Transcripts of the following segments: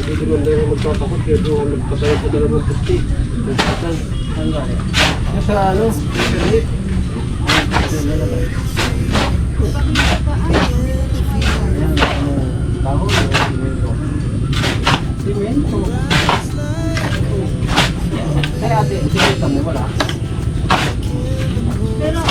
Hindi man tayo magtatakot kaya doon nagpatayo sa dalawang pusti. Sa ano? Internet. Simento. Kaya ate, simento mo wala? Pero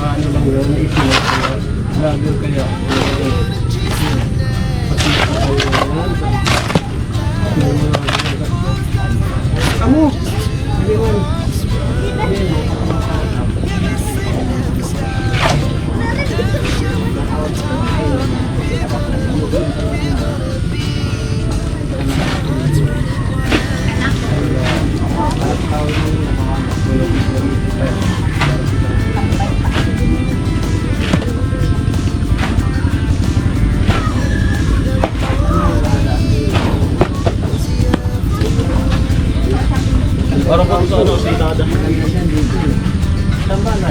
ano lang yun, naisinig ko lagi kaya kamu parang kung sa ano, sinada. Saan ba na?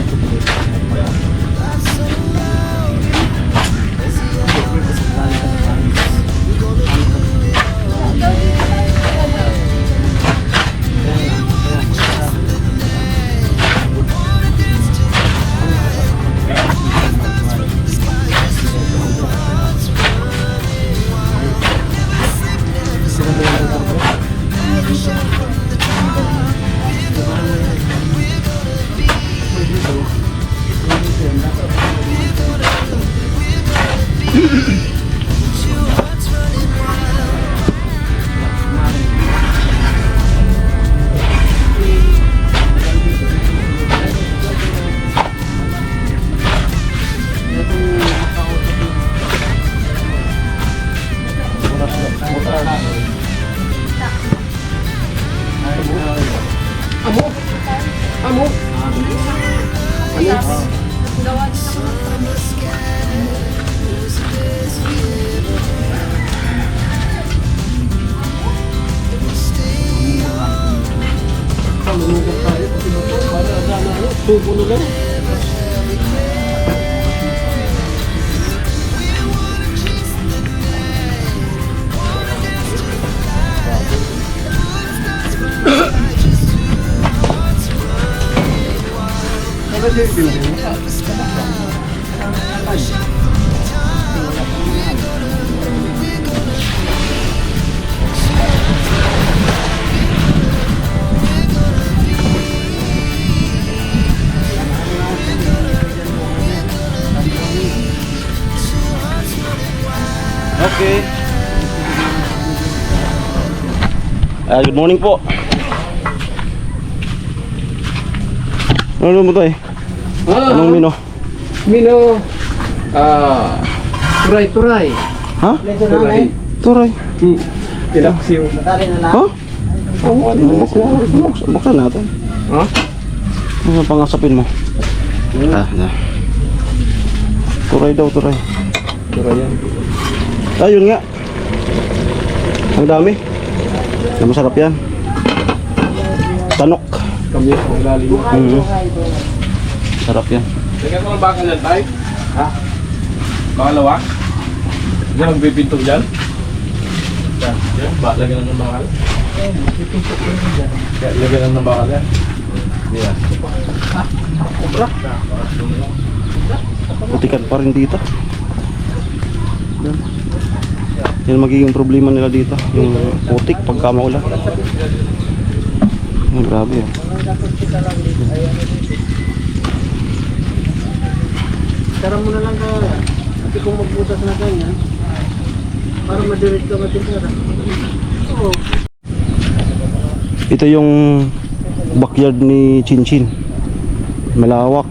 Amo. Gawa din ako ng Palunugan tayo kasi ito para sana ano, tubo na lang. Okay. Good morning po. Ano mo tayo? Anong mino? Mino, turay. Ha? Turay. Ilaksiw. Ha? Buksan natin. Ha? Ano pangasapin mo? Turay daw, turay. Turay yan. Ayun nga. Ang dami. Masarap yan. Tanok. Kami ang lalim. Sarap yan. Tingnan mo ang bakal yan, tay? Ha? Bakalawa? Diyan ang bibintog dyan? Diyan, lagyan ng bakal. Kaya lagyan ng bakal yan. Diyan. Kubra? Putikan pa rin dito. Yan magiging problema nila dito. Yung putik pagka maulan. Grabe yan. Tara mo na lang ka. Kasi kung magbutas na ganyan, para madirit ka matitira. Oo. Ito yung backyard ni Chinchin. Malawak.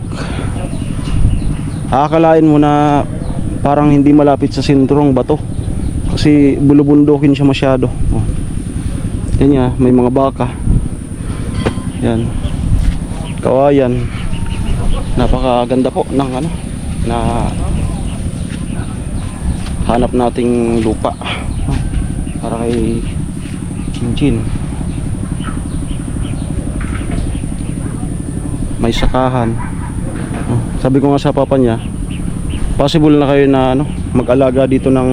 Akalain mo na parang hindi malapit sa sentrong bato. Kasi bulubundukin siya masyado. Oh. Yan nga, may mga baka. Yan. Kawayan. Napakaganda po ng ano, na hanap nating lupa. Oh. Para kay Chinchin. may sakahan. Sabi ko nga sa papa niya, possible na kayo na ano, mag-alaga dito ng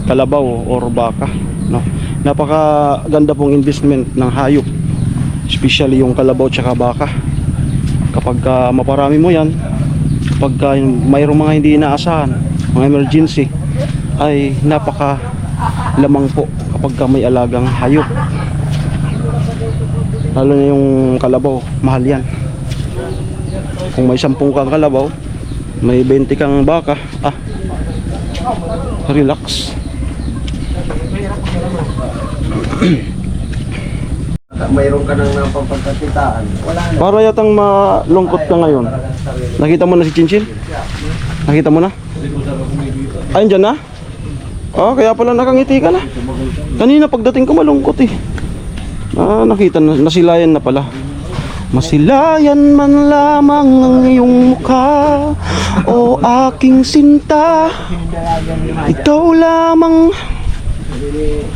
kalabaw or baka, no? Napakaganda pong investment ng hayop, especially yung kalabaw tsaka baka. Kapag maparami mo yan, kapag mayroong mga hindi inaasahan, mga emergency, ay napaka lamang po kapag may alagang hayop. Lalo na yung kalabaw, mahal yan. Kung may 10 kang kalabaw, may 20 kang baka, relax. Mayroon ka nang pampagkakitaan. Wala na. Para yatang malungkot ka ngayon. Nakita mo na si Chinchin? Nakita mo na? Ayun dyan na? Kaya pala nakangiti ka na. Kanina pagdating ko malungkot eh. Nakita na, nasilayan na pala. Masilayan man lamang ang iyong mukha, o aking sinta. Ikaw lamang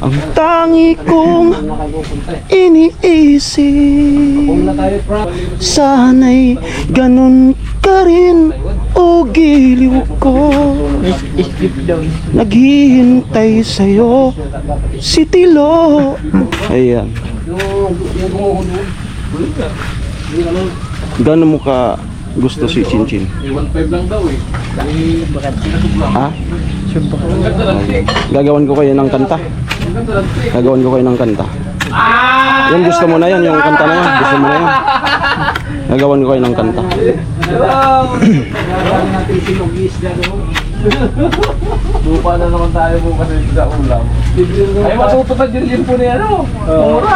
ang tangi kong iniisip. Sana'y ganun ka rin, o giliw ko. Naghihintay sa'yo si Tilo. Ayan. Gano'n mo ka gusto si Chinchin? 1.5 lang daw eh. Ha? Ang ganda lang eh. Gagawan ko kayo ng kanta. Ang ganda lang eh. Gagawan ko kayo ng kanta. Yung gusto mo na yan, yung kanta na yan. Gusto mo na yan. Gagawan ko kayo ng kanta. Lupa na naman tayo bukas sa ulam. Ay, matutupad yun po niya, ano? Mura.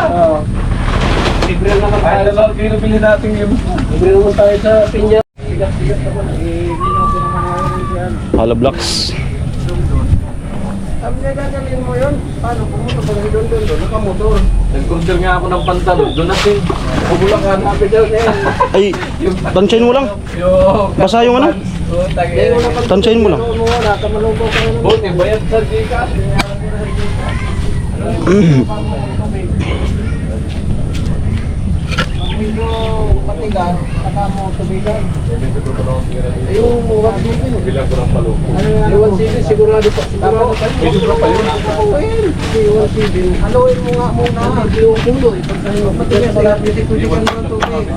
Libre na naman Ay, tayo. 2 kilo bili natin yun. Libre naman tayo sa pinya. Sigat-sigat naman. Ginagawa naman yan. Hollow blocks. Sabi niya gagalin mo yun. Paano? Pumunta pa rin doon. Nakamotor. Nag-order nga ako ng pantalon. Doon natin. Pabulakan. Sabi daw na yan. Ay, tansyahin mo lang. Basa yung ano? Tansyahin mo lang. Nakamalungkot ka naman. Buti, bayad sa Gcash. Medyo matigas. Saka mo tubigan. Yung muwag dito. Bilang ko ng paloko. Iwan sibin, sigurado pa. Sigurado pa. May sobra pa yun. Iwan sibin. Haluin mo nga muna. Yung kulo. Matigas sa lahat. Tubigan mo ang tubig.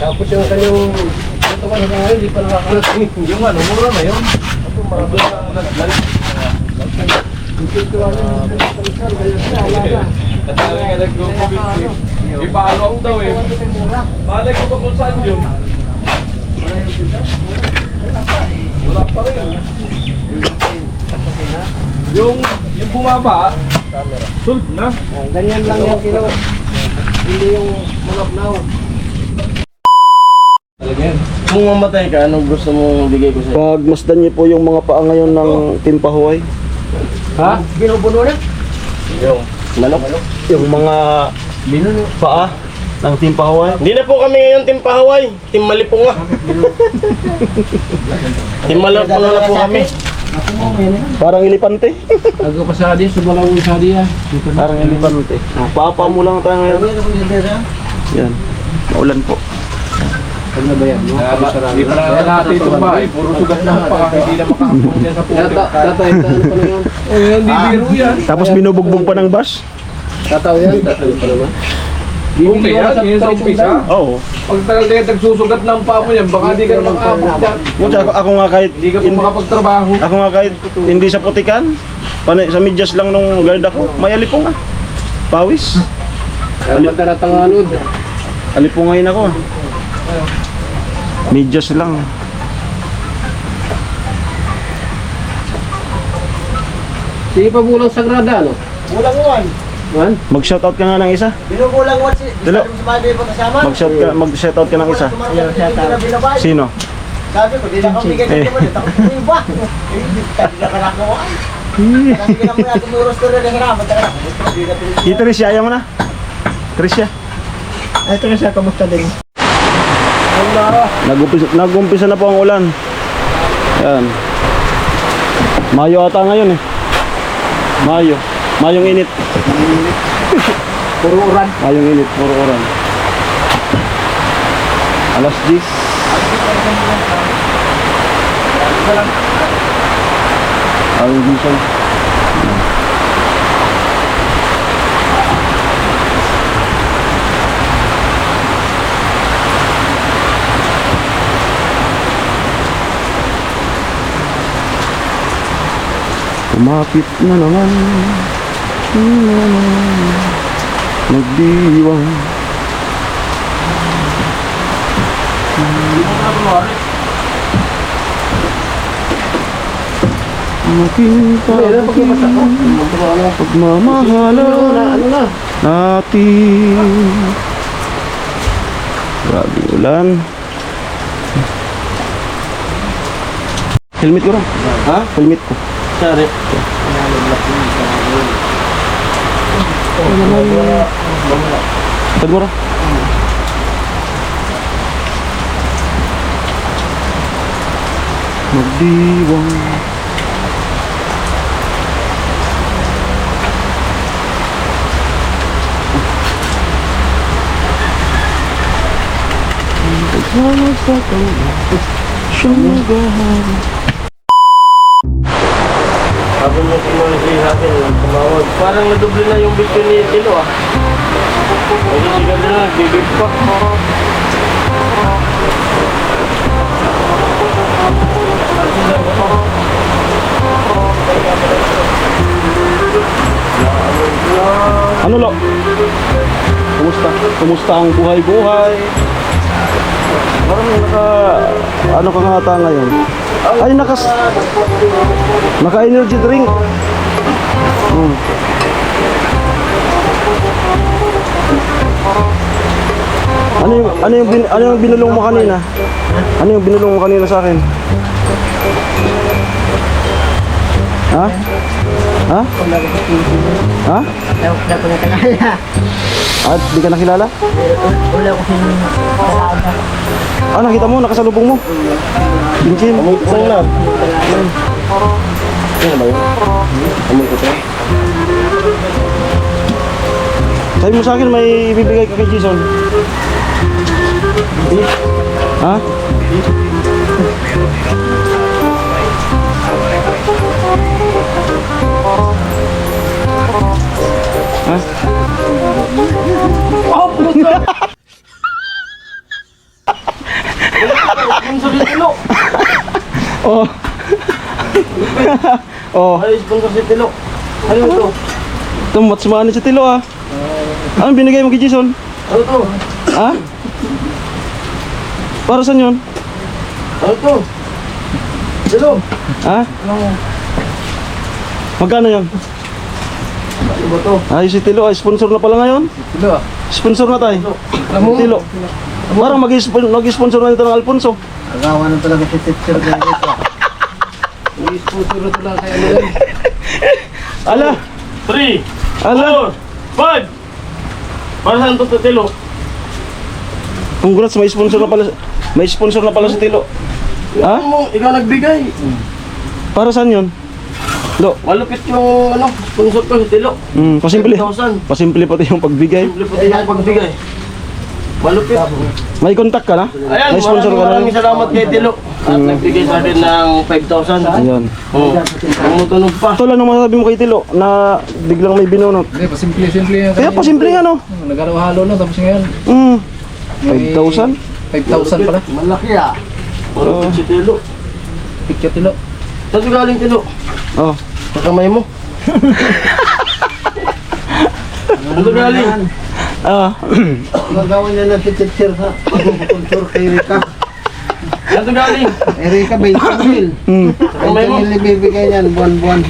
Tapos yung kanyang ito ka na ngayon, hindi pa nakakarating. Yung ano, mura na yun. Marami na naglalit. Katabi nga nag-go-COVID. Ipalo ako daw eh. Malay ko ba kung saan yun? Wala pa rin. Yung bumaba, solve na. Ganyan lang yung kilo. Hindi yung malapnaw. Kung mamatay ka, anong gusto mong bigay ko sa'yo? Pagmasdan niyo po yung mga paa ngayon ng Team Pahuay. Ha? Binubuno na? Yung Manok? Yung mga paa ng Team Pahuay. Hindi na po kami ngayon Team Pahaway, Team Malipunga. Team Malipunga na po kami. Parang elepante. Ako pa sa atin, sumalang yung sa atin. Parang elepante. Papa mo lang tayo ngayon. Yan. Maulan po. Ano ba yan? Hindi pa na natin itong bahay. Puro sugat na pa. Hindi na makakapong yan sa puti. Tatay, ano pa naman? Hindi biro yan. Tapos binubugbog pa ng bus. Tataw yan, tataw pa naman. Okay yan. Yan sa umpisa. Oo. Pag tagal kayo nagsusugat ng paa mo yan, baka di ka na makakapong yan. Pucha, ako nga kahit Hindi ka pa makapagtrabaho. ako nga kahit hindi sa putikan, sa medyas lang nung guard ako, may alipong ah. Pawis. Ano ba taratanganod? Alipungayin ako. Medyas lang. Sige pa bulang sagrada, ano? Kulang one. Man? Mag-shoutout ka nga ng isa. Binukulang one si Dilo. sa bahay mo kasama. Mag-shoutout ka ng isa. Sino? Sabi ko, di na kami bigay Eh. ng naman. Takot mo iba. Hindi na ka nakuha. Kasi kina mo natin may roster na hiraman. Di na pinag- Si Tricia, ayaw mo na. Tricia. Ito na siya, kamusta din? Nag-umpisa na po ang ulan. Yan. Mayo ata ngayon eh. Mayo. Mayong init. Puro uran. Mayong init. Puro oran. Alas 10. Ayun Jason. Kumapit na naman. Nagdiwang. Aking pagmamahalan natin. Grabe ulan. Helmet ko rin. Ha? Helmet ko. Sorry. Tagmura. Magdiwang. Pagmana sa tawa, siyang nagahan. Habang yung kinulit natin, tumawag. Parang nadoble na yung bityo ni Tilo ah. Kasi siya na, nagbibig pa. Ano lo? Kumusta? Kumusta ang buhay-buhay? Parang ano ka nga ata ngayon? Ay, naka-energy drink. Ano yung binulong mo kanina? Ano yung binulong mo kanina sa akin? Ha? Ha? Ha? Wala ko na kalala. At di ka nakilala? Wala ko kalala. Ah, nakita mo? Nakasalubong mo? Binchin? Isang na. Ano ba yun? Amoy ko tayo. Sabi mo sa akin may ibibigay ka kay Jason. Ha? Ha? Oh, puto! Sponsor si Tilo. Oh. Oh. Ay, sponsor si Tilo. Ano ito? Tumot sumani sa Tilo ah. Anong binigay mo kay Jason? Ano ito? Ha? Para saan yun? Ano ito? Tilo. Ha? Magkano yun? Ano ba ito? Ay, si Tilo ay sponsor na pala ngayon. Tilo. Sponsor na tayo. Tilo. Parang mag-sponsor na ito ng Alfonso. Agawa na talaga si teacher guys. Isponsor na talaga kay ano yan. Ala! 3, Ala! 4, 5. Para saan ito, Tilo? Congrats, may sponsor na pala. May sponsor na pala si Tilo. Ha? Ikaw nagbigay. Para saan yun? Lo. Malupit yung sponsor ko si Tilo. Pasimple. 10,000. Pasimple pati yung pagbigay. Simple po yung pagbigay. Malupit. May contact ka na? Ayan, May sponsor ka na? maraming salamat kay Tilo. At nagbigay sa akin ng 5,000. Ayan. Oo. Tumutunog pa. Ito lang ang masasabi mo kay Tilo na biglang may binunot. Hindi, pasimple-simple yan. Kaya pasimple nga no? Nagalaw-halo na tapos ngayon. 5,000? 5,000 pala. Malaki ah. Malupit si Tilo. Picture Tilo. Saan galing Tilo? Oh. Sa kamay mo. Saan galing? Ah. Gagawin niya na si teacher sa sponsor kay Erika. Saan galing? Erika, 20,000. 20,000 ibibigay niyan, buwan-buwan.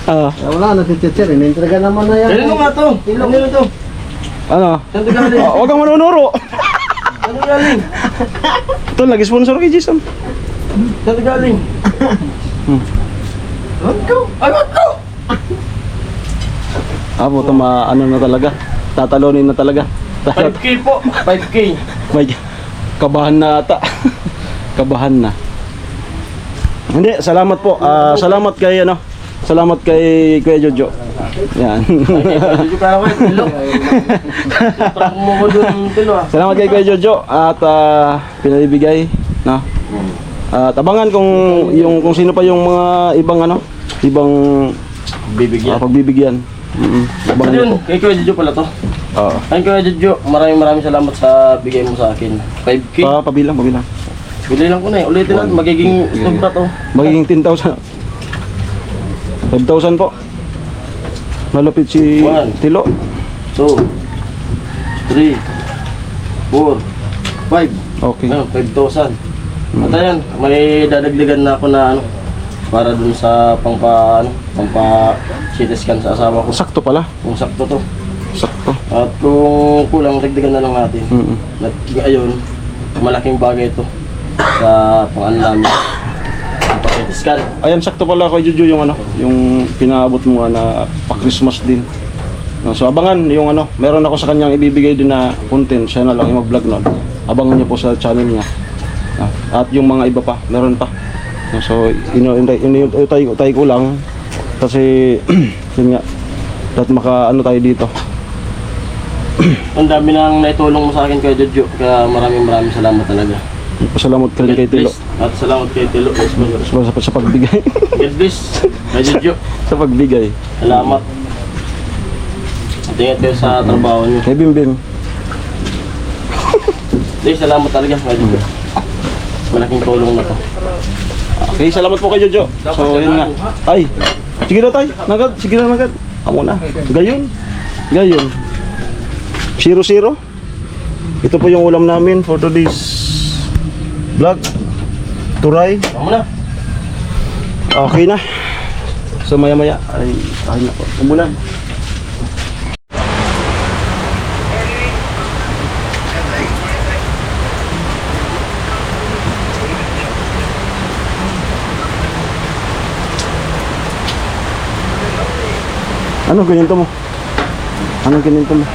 Ah. Wala na si teacher, inintraga naman na yan. Galing mo nga to. Tilo nilo to. Ano? Saan galing? Huwag kang manunuro. Saan galing? Ito, nag-sponsor kay Jason. Saan galing? Agad ko! Ah, puto, ano na talaga. Tatalunin na talaga. 5K po. 5K. May kabahan na ata. Kabahan na. Hindi, salamat po. Salamat kay ano. Salamat kay Kuya Jojo. Yan. Medyo parang may tilo. Parang mo doon tilo ah. Salamat kay Kuya Jojo at pinabibigay, no. At abangan kung kung sino pa yung mga ibang ano, ibang Bibigyan. pagbibigyan. Abangan Ano niyo yun? po. Kay Kuya Jojo pala to. Oo. Ay Kuya Jojo, maraming salamat sa bigay mo sa akin. 5K. Pabilang. Bili lang ko na eh. Ulitin natin. Magiging sobra to. Magiging 10,000. 5,000 po. Malapit si One. Tilo. 2, 3, 4, 5. Okay. Ano, 5,000. At ayan, may dadagdagan na ako na ano para dun sa pampa CT scan sa asawa ko. Sakto pala. Kung sakto to. Sakto. At kung kulang, dagdagan na lang natin. At ayun, malaking bagay ito sa pang-ano namin. CT scan. Ayan, sakto pala kay Jojo yung ano, yung pinaabot mo na pa-Christmas din. No, so abangan yung ano, meron ako sa kanyang ibibigay din na content, siya na lang yung mag-vlog nun. Abangan niyo po sa channel niya. At yung mga iba pa, meron pa. No, so inutay ko lang kasi yun nga, dapat maka-ano tayo dito. Ang dami nang naitulong mo sa akin kay Jojo. Kaya maraming salamat talaga. Pasalamat ka rin kay Tilo. At salamat kay Tilo. Sa pagbigay. God bless. Kay Jojo. Sa pagbigay. Salamat. At ingat kayo sa trabaho niyo. Kay Bimbim. Salamat talaga kay Jojo. Malaking tulong na to. Okay, salamat po kay Jojo. So, yun nga. Ay, sige na tayo. Sige na nagad. Amo na. Gayon. 0-0. Ito po yung ulam namin for today's vlog. Turay. Tama na. Okay na. So maya-maya ay kain na po. Umulan. Ano ganito mo? Anong ganito mo?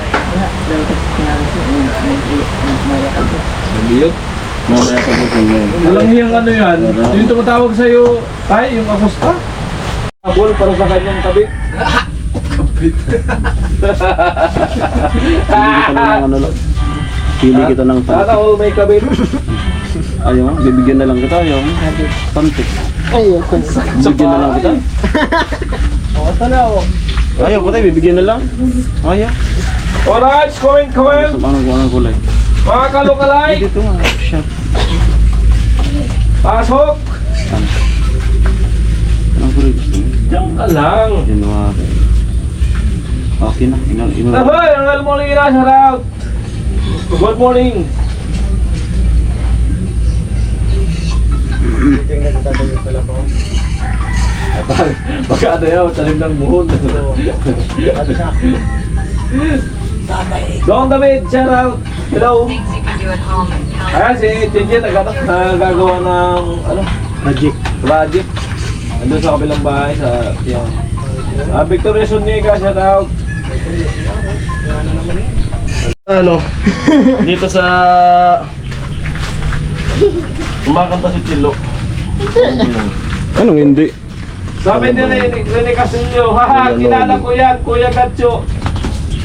Nabiyot. Mamaya pa po ngayon. Walang hiyang ano yan. Yung tumatawag sa'yo, tay, yung akusta. Abol para sa kanyang kabit. Pili kita na ng ano lang. Pili kita ng Sana pantik. all may kabit. Ayaw mo, bibigyan na lang kita. Ayaw mo, pantik. Bibigyan na lang kita. O, sana o. Ayaw ko tayo, bibigyan na lang. Ayaw. Alright, comment. Anong kulay? Mga kalukalay, Dito nga, siya. pasok. Anong kulay gusto mo? Diyan ka lang. January. Okay na, Ahoy, ang morning na, shout out. Good morning. Baka ano yaw, talim ng buhon. Dong David, shout out. Hello. Things you can do at home and count. Ayan si Tinjin, nagagawa ng ano? Project. Andun sa kabilang bahay sa yan. Victoria Sunica, shout out. Ano? Dito sa kumakanta si Tilo. Anong hindi? Sabi ni Rene Casillo, haha, kilala ko yan, Kuya Gatcho.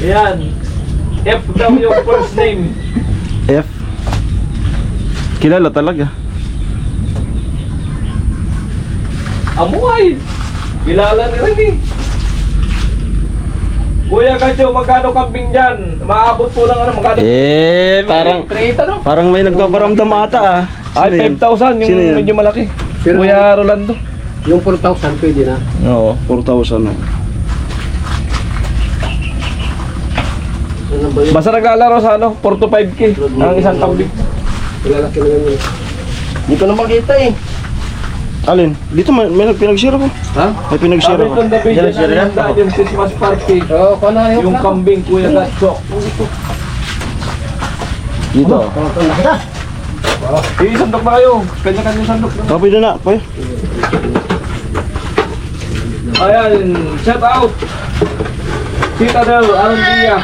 Yan. F daw yung first name. F. Kilala talaga. Amuay. Kilala ni Rene. Kuya Gatcho, magkano kambing dyan? Maabot po lang ano, magkano? Parang 30 no? parang may nagpaparamdam ata ah. Ay, 5,000 Sino yung yun? medyo malaki. Pero- Kuya Rolando. Yung 4,000 pwede na. Oo. 4,000 no. Ano ba yun? Basta naglalaro sa ano, 4 to 5K ang isang kambing. Ilalaki na yun. Hindi ko na makita eh. Alin? Dito may pinag-share ko. Ha? May pinag-share Sabi ko. kong David, Diyan, yan sir, ang yan. handa, yung Christmas party. Oo, paano ayaw Yung kambing, Kuya Gatcho. Dito. Sandok na kayo. Kanya-kanya sandok na. Kapit na na, pa. Ayan, shout out. Citadel, Aron Dia.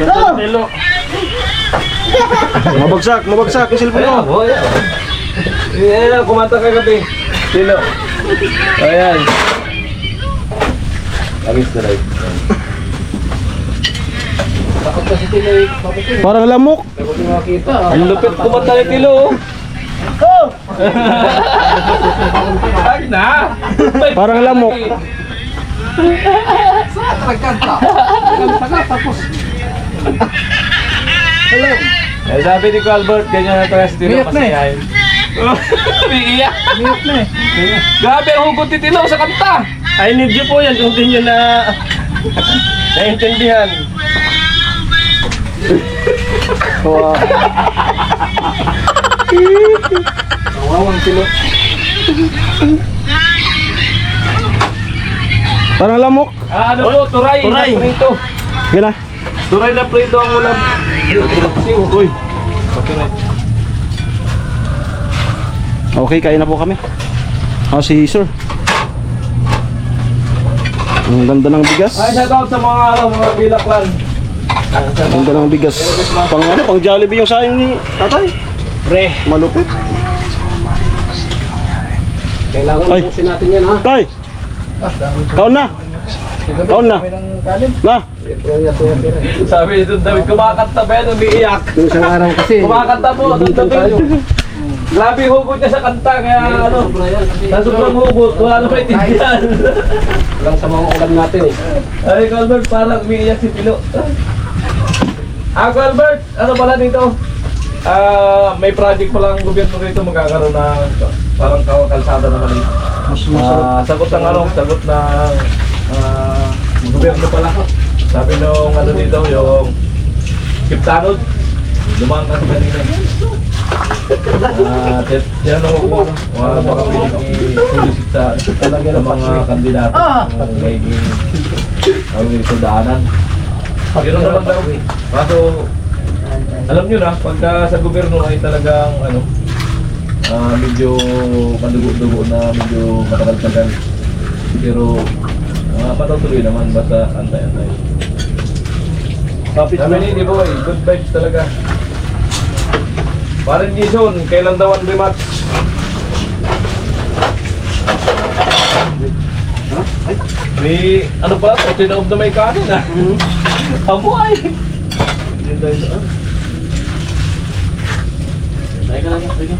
Ito. Tilo. Mabagsak yung cellphone mo. Ayan, kumanta kagabi. Sino? Ayan. Amis na live. Takot kasi sila eh. Bakit yun? Parang lamok. Takot yung makita. Ang lupit kumanta ni Tilo. Ay na! Parang lamok. Nagkanta. Nagkanta tapos. Hello. Eh, sabi ni Albert, ganyan na tayo si Tilo Umiyak na eh. masiyahin. Umiiyak. Miyok na eh. Grabe ang hugot ni Tilo sa kanta. I need you po yan kung di nyo na naintindihan. Wow. Nawawang Tilo. Parang lamok. Ah, ano po, turay. Turay. Na prito. Yan na. Turay na prito ang ulam. Uy. Okay, kain na po kami. Si sir. Ang ganda ng bigas. Ay, shout out sa mga bilaklan. Ang ganda ng bigas. Pang Jollibee yung sayang ni tatay. Pre. Malupit. Kailangan Ay. ubusin natin yan ha. Tay, kaon na. Kaon na. Na. Sabi ni Don David, kumakanta ba yan? Umiiyak. Yung isang araw kasi. Kumakanta po, Don nabitan tayo. David. Grabe yung hugot niya sa kanta, kaya ano. Sa sobrang hugot, wala na maintindihan. Lang sa mga ulam natin eh. Ay, Albert, parang umiiyak si Tilo. Albert, ano pala dito? May project pala ang gobyerno rito magkakaroon ng parang kalsada naman eh. Sagot ng sagot ng gobyerno pala. Sabi nung ano dito, yung Kiptanod, dumaan kasi kanina. Yan ako baka pwedeng i-solicit sa mga kandidato kung may ito daanan. Yun ang naman daw. Kaso, alam nyo na, pagka sa gobyerno ay talagang medyo madugo-dugo na, medyo matagal-tagal. Pero patutuloy naman, basta antay-antay. Sabi ni Hindi Boy, good vibes talaga. Parang Jason, kailan daw ang rematch? May ano pala, tinaob na may kanin ah. Abuhay! Hindi tayo saan. Tayo ka lang, tayo.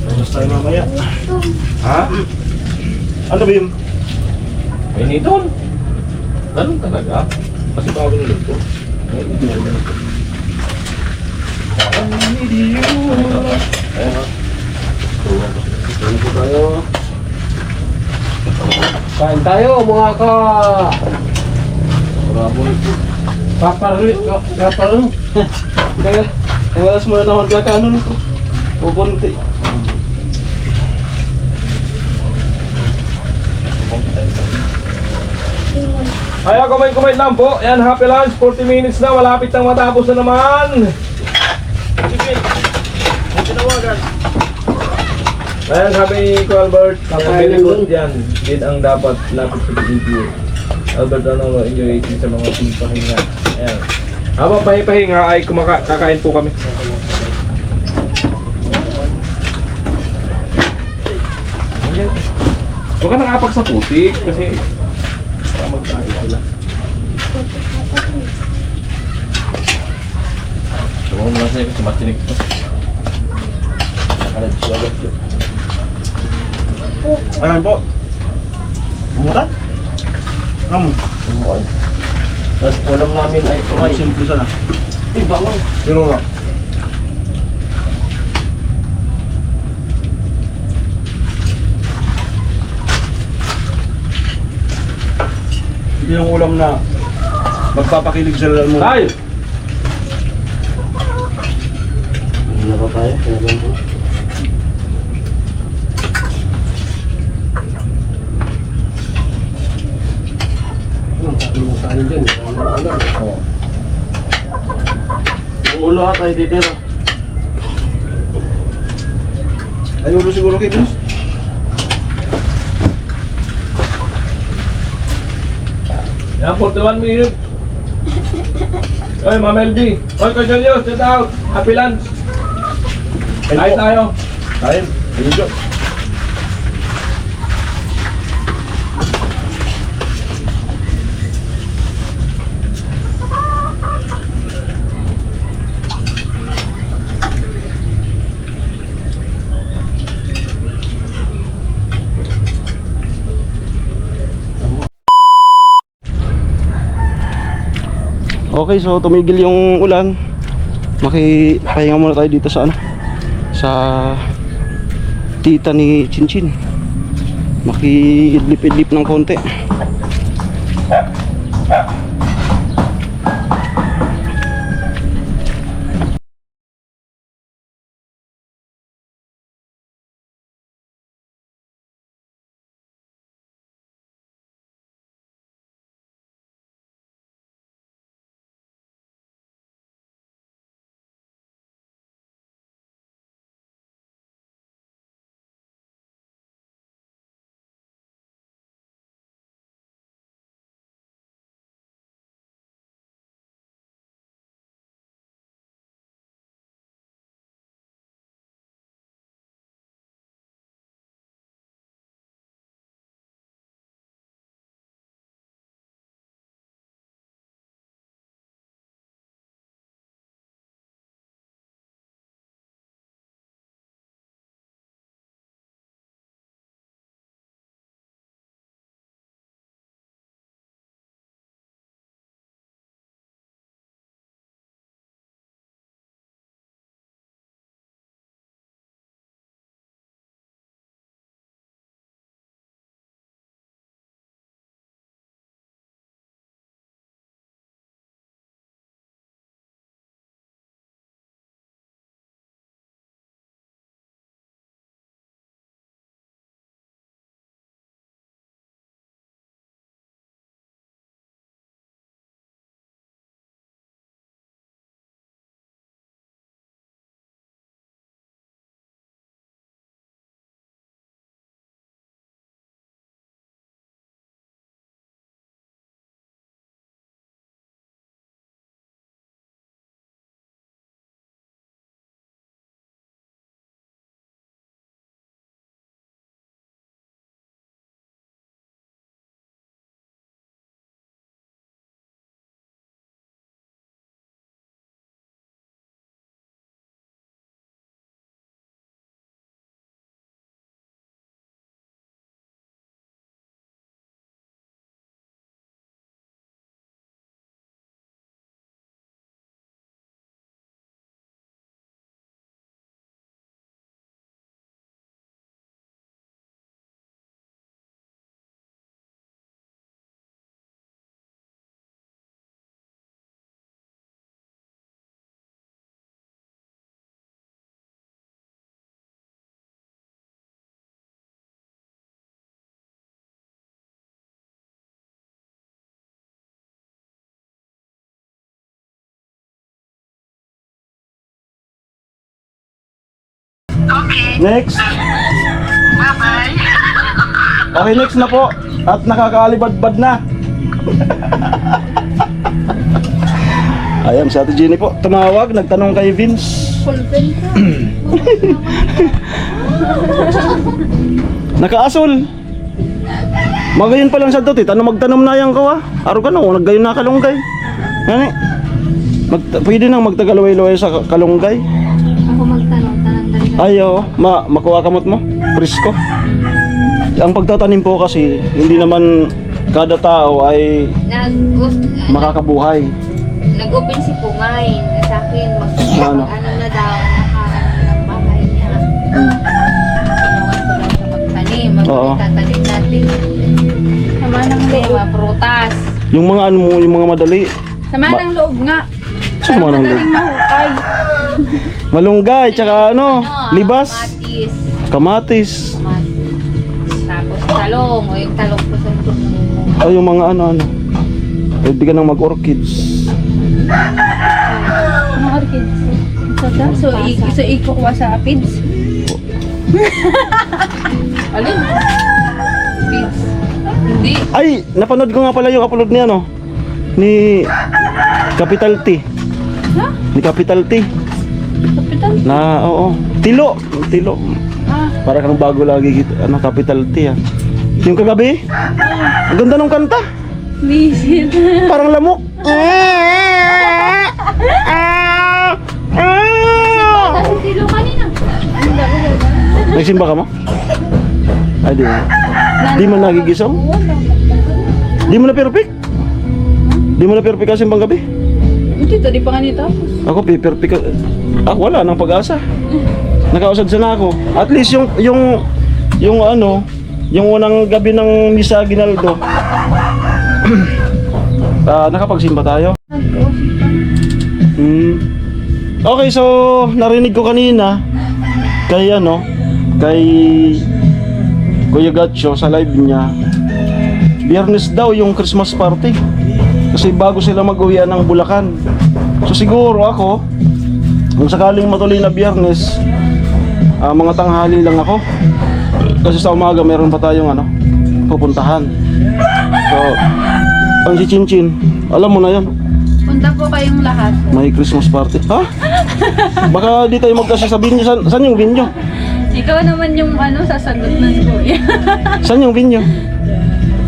Tapos tayo mamaya. Ha? Ano ba yun? May niton. Ganun talaga. Kasi bago nila ito. Kain tayo mga ka... Paparit ka. Paparit. Kaya, walas mo na naman kakaano nito. Pupunti. Kaya kumain lang po. Yan, happy lunch. 40 minutes na. Malapit nang matapos na naman. Ayan, sabi ko Albert, very good yan. Din ang dapat lapit sa video. Albert, enjoy eating sa mga pahinga. Ayan. Habang pahinga ay kakain po kami. Ayan. Huwag ka nakapag sa putik kasi para magkain sila. Huwag mo lang sa'yo kasi matinig ito. Nakalat siya agad yun. Ayan po. Bumutan? Tapos ulam namin ay turay. Simple sana. Bangon. Sino nga? Hindi yung ulam na magpapakilig sa lalal mo. Tayo! Ano ba tayo? Kain dyan. Yung ulo at ay titira. Ay, ulo siguro kayo, boss. Yan, 41 minutes. Oy, Ma'am LB. Oy, Cornelius, sit out. Happy lunch. Kain tayo. Kain. Ayun. Okay, so tumigil yung ulan. Makipahinga muna tayo dito sa ano, sa tita ni Chinchin. Maki-idlip-idlip ng konti. Next. Bye-bye. Okay, next na po. At nakakaalibadbad na. Ayan, si Ate Jenny po. Tumawag, nagtanong kay Vince. Nakaasol. Magayon pa lang sa dati. Tanong magtanom na yan ko ah. Aro ka no, naggayon na kalunggay. Yan eh. Pwede nang magtagalaway-laway sa kalunggay. Ako magtanong, Ayo, makuha kamot mo. Presko. Ang pagtatanim po kasi, hindi naman kada tao ay makakabuhay. Nag-open si Pungay sa akin, Ano? ano na daw, nakaano ng bahay niya. Ginawan ko lang sa magtanim, Oo. magtatanim natin. Sama ng loob. Mga prutas. Yung mga ano mo, yung mga madali. Sama ng loob nga. Sama ng loob. Madaling mahukay. Malunggay, tsaka ano, libas, Kamatis. kamatis. Tapos talong, o yung talong ko sa tumo. Ay, yung mga ano. Pwede ka nang mag-orchids. Mga orchids. So, ikukuha sa apids? Alin? Apids. Hindi. Ay, napanood ko nga pala yung upload niya, no? Ni Capital T. Ha? Ni Capital T. Kapitan? Na, oo. Tilo. Tilo. Ah, Para kang bago lagi, ano, Capital T, ah. Yung kagabi, ang ganda ng kanta. misit. Parang lamok. Kasi tilo kanina. Nagsimba ka mo? Ay, di mo. Di mo nagigisong? Di mo na perfect? Di mo na perfect kasi simbang gabi? Hindi, tadi pa kanita. Ako, perfect. Wala nang pag-asa. Nakausad sana ako. At least yung ano, yung unang gabi ng Misa Aguinaldo. Nakapagsimba tayo. Okay, so narinig ko kanina kay kay Kuya Gatcho sa live niya. Biyernes daw yung Christmas party. Kasi bago sila mag-uwian ng Bulacan. So siguro ako, kung sakaling matuloy na Biyernes, mga tanghali lang ako. Kasi sa umaga meron pa tayong pupuntahan. So, ang si Chinchin, alam mo na yan, Punta po kayong lahat. may Christmas party. Ha? Baka di tayo magkasya sa binyo. Saan yung binyo? Ikaw naman yung sasagot ng kuya. Saan yung binyo?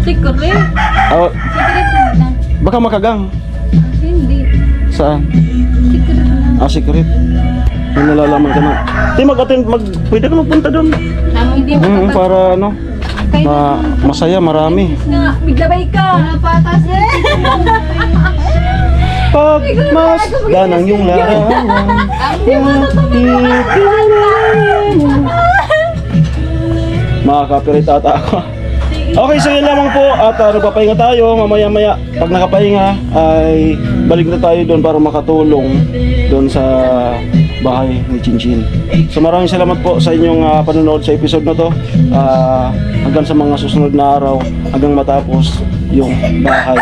Secret. Secret na. Baka makagang. Hindi. Saan? Secret na. Secret. May nalalaman ka na. Di mag-attend, pwede ka magpunta doon. Hindi mo kapag... Para masaya, marami. Nga, biglabay ka. Patas Pag mas ganang yung larangan. Makaka-copyright ata ako. Okay, so yun lamang po. At nagpapahinga tayo. Mamaya-maya, pag nakapahinga, ay balik na tayo doon para makatulong doon sa bahay ni Chinchin. So maraming salamat po sa inyong panonood sa episode na to. Hanggang sa mga susunod na araw, hanggang matapos yung bahay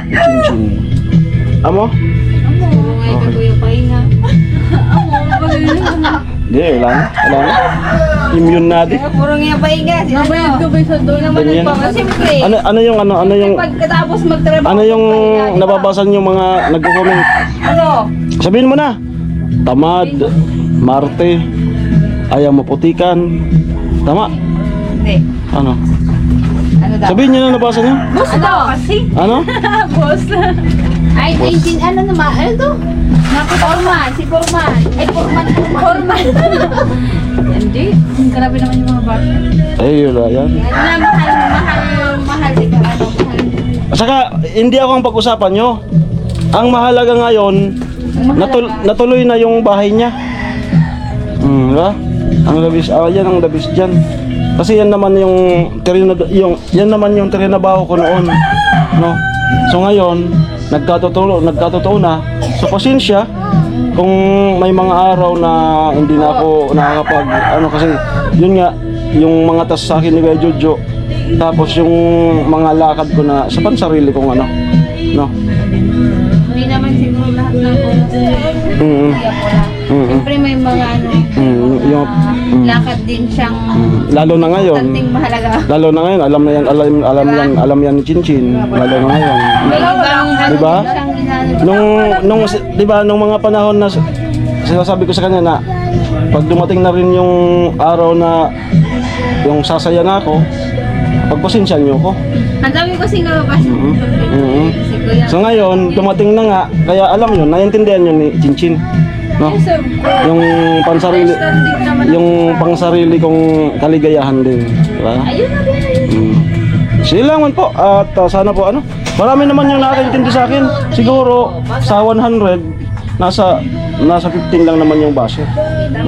ni Chinchin. Amo? Ngayon ka kuya pahinga. Hindi, wala na. Immune na din. Puro nga pahinga. Nabayad ko ba sa doon? Ganyan. Siyempre. Ano yung Pagkatapos magtrabaho. ano yung nababasa niyo mga nagko-comment? Ano? Sabihin mo na. Tamad, Marte, ayaw maputikan. Tama? Hindi. Ano? Ano daw? Sabihin niyo na nabasa niyo. Boss daw kasi. Ano? Boss. Ay, ano naman? Ano to? Naku, Forman. Si Forman. Ay, Forman. Forman. Hindi. Grabe naman yung mga bata. Ay, wala yan. Ano na, mahal. Di ba? Ano, mahal. Saka, hindi ako ang pag-usapan nyo. Ang mahalaga ngayon, natuloy na yung bahay niya. Diba? Ang labis, yan ang labis dyan. Kasi yan naman yung trinabaho ko noon. No? So ngayon, nagkatotoo na. So pasensya kung may mga araw na hindi na ako nakakapag kasi yun nga yung mga tas sa akin ni Kuya Jojo, tapos yung mga lakad ko na sa pansarili kong no. Hindi naman siguro lahat ng oras. Kaya po lang. Siyempre may mga lakad din siyang Lalo na ngayon. konting mahalaga. Lalo na ngayon, alam yan ni Chinchin. Lalo na ngayon. May ibang Diba? din siyang inano. Nung mga panahon na sinasabi ko sa kanya na pag dumating na rin yung araw na yung sasaya na ako, pagpasensya niyo ko. Ang dami ko sinabas. Si Kuya. So ngayon, dumating na nga, kaya alam yun, naiintindihan yun ni Chinchin. No? Yung pansarili, yung pangsarili kong kaligayahan din. Diba? Ayun na din. Sila man po at sana po marami naman yung nakakaintindi sa akin. Siguro sa 100 nasa 15 lang naman yung base.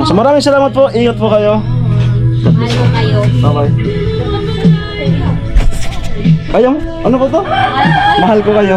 So maraming salamat po. Ingat po kayo. Mahal ko kayo. Bye-bye. Ayaw? Ano po to? Mahal ko kayo.